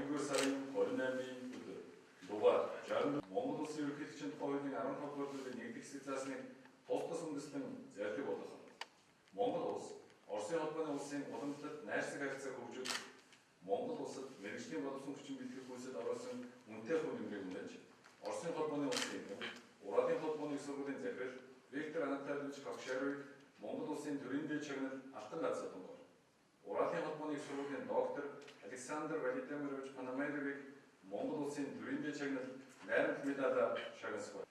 19 сарын 28-ны өдөр дугаар 60 Монгол Улсын ерөнхийлөгчийн тухай хуулийн 15 дугаар бүлгийн 1-р хэсэг заасны тус үндэслэн зарлиг болгох. Монгол улс Оросын холбооны улсын уламжлалт найрсаг харилцааг хөгжүүлэх, Монгол улсад мэргэжлийн боловсон хүчин бэлтгэх хөлсөд оруулсан үнэтэй хууль эмгээг үнэлж, Оросын холбооны улсын Уралын холбооны их сургуулийн захирал Виктор Анатольевич Ковшаровыг Монгол улсын төрийн дэд шагнал алтан галзуу дунгуур, Уралын холбооны их сургуулийн доктор Александр Владимирович Пономаревыг Монгол улсын төрийн дэд шагнал найрамд медалаар шагнасгүй.